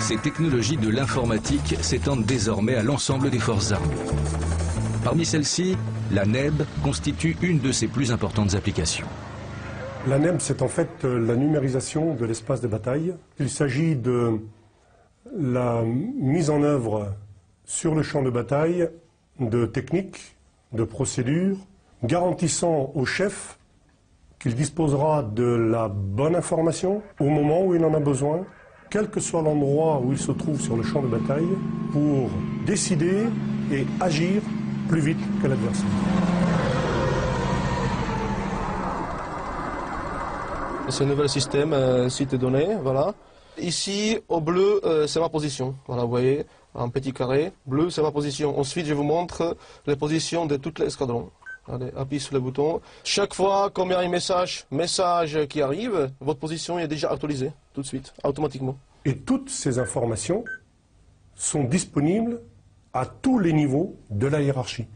Ces technologies de l'informatique s'étendent désormais à l'ensemble des forces armées. Parmi celles-ci, la NEB constitue une de ses plus importantes applications. La NEB, c'est en fait la numérisation de l'espace de bataille. Il s'agit de la mise en œuvre sur le champ de bataille de techniques, de procédures, garantissant au chef qu'il disposera de la bonne information au moment où il en a besoin, quel que soit l'endroit où il se trouve sur le champ de bataille, pour décider et agir plus vite que l'adversaire. C'est un nouvel système, site de données, voilà. Ici, au bleu, c'est ma position. Voilà, vous voyez, un petit carré. Bleu, c'est ma position. Ensuite, je vous montre les positions de tous les escadrons. Allez, appuyez sur le bouton. Chaque fois qu'il y a un message qui arrive, votre position est déjà actualisée, tout de suite, automatiquement. Et toutes ces informations sont disponibles à tous les niveaux de la hiérarchie.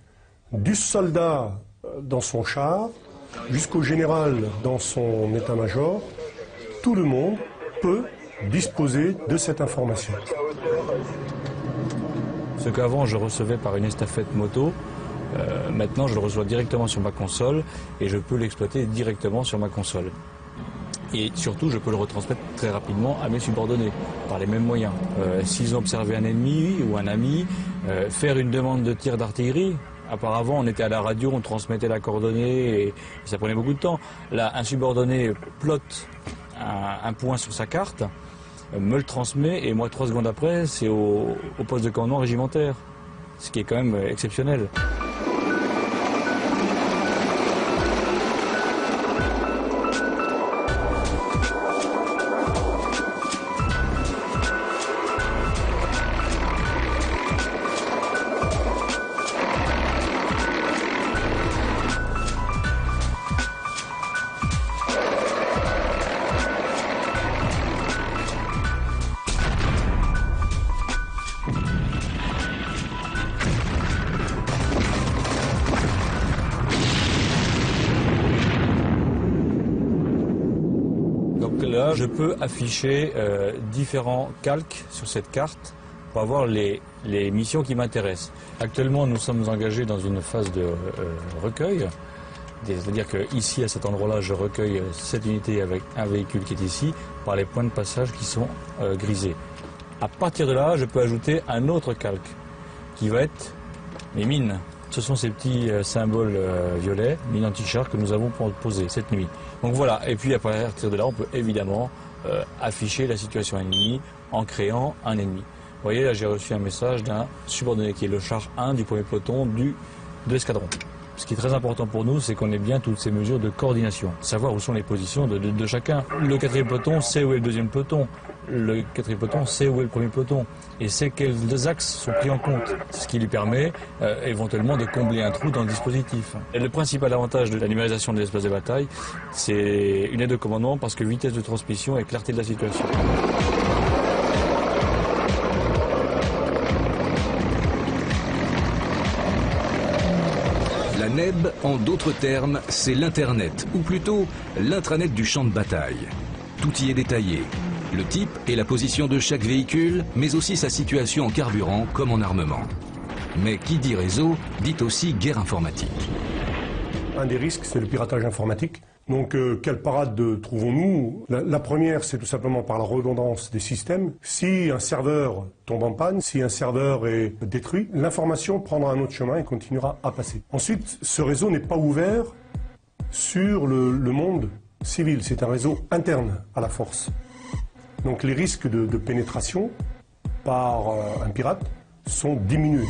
Du soldat dans son char, jusqu'au général dans son état-major, tout le monde peut disposer de cette information. Ce qu'avant je recevais par une estafette moto, maintenant je le reçois directement sur ma console et je peux l'exploiter directement sur ma console. Et surtout, je peux le retransmettre très rapidement à mes subordonnés, par les mêmes moyens. S'ils ont observé un ennemi ou un ami, faire une demande de tir d'artillerie, auparavant on était à la radio, on transmettait la coordonnée et ça prenait beaucoup de temps. Là, un subordonné plotte un point sur sa carte, me le transmet et moi 3 secondes après, c'est au poste de commandement régimentaire, ce qui est quand même exceptionnel. Donc là, je peux afficher différents calques sur cette carte pour avoir les missions qui m'intéressent. Actuellement, nous sommes engagés dans une phase de recueil. C'est-à-dire qu'ici, à cet endroit-là, je recueille cette unité avec un véhicule qui est ici par les points de passage qui sont grisés. À partir de là, je peux ajouter un autre calque qui va être mes mines. Ce sont ces petits symboles violets, mines anti-char, que nous avons posés cette nuit. Donc voilà, et puis à partir de là, on peut évidemment afficher la situation ennemie en créant un ennemi. Vous voyez, là j'ai reçu un message d'un subordonné qui est le char 1 du premier peloton de l'escadron. Ce qui est très important pour nous, c'est qu'on ait bien toutes ces mesures de coordination, savoir où sont les positions de chacun. Le 4e peloton sait où est le 2e peloton, le 4e peloton sait où est le 1er peloton, et sait quels axes sont pris en compte. C'est ce qui lui permet éventuellement de combler un trou dans le dispositif. Et le principal avantage de la numérisation de l'espace de bataille, c'est une aide de commandement parce que vitesse de transmission et clarté de la situation. La NEB, en d'autres termes, c'est l'Internet, ou plutôt l'intranet du champ de bataille. Tout y est détaillé. Le type et la position de chaque véhicule, mais aussi sa situation en carburant comme en armement. Mais qui dit réseau, dit aussi guerre informatique. Un des risques, c'est le piratage informatique. Donc, quelle parade trouvons-nous? La première, c'est tout simplement par la redondance des systèmes. Si un serveur tombe en panne, si un serveur est détruit, l'information prendra un autre chemin et continuera à passer. Ensuite, ce réseau n'est pas ouvert sur le monde civil. C'est un réseau interne à la force. Donc, les risques de pénétration par un pirate sont diminués.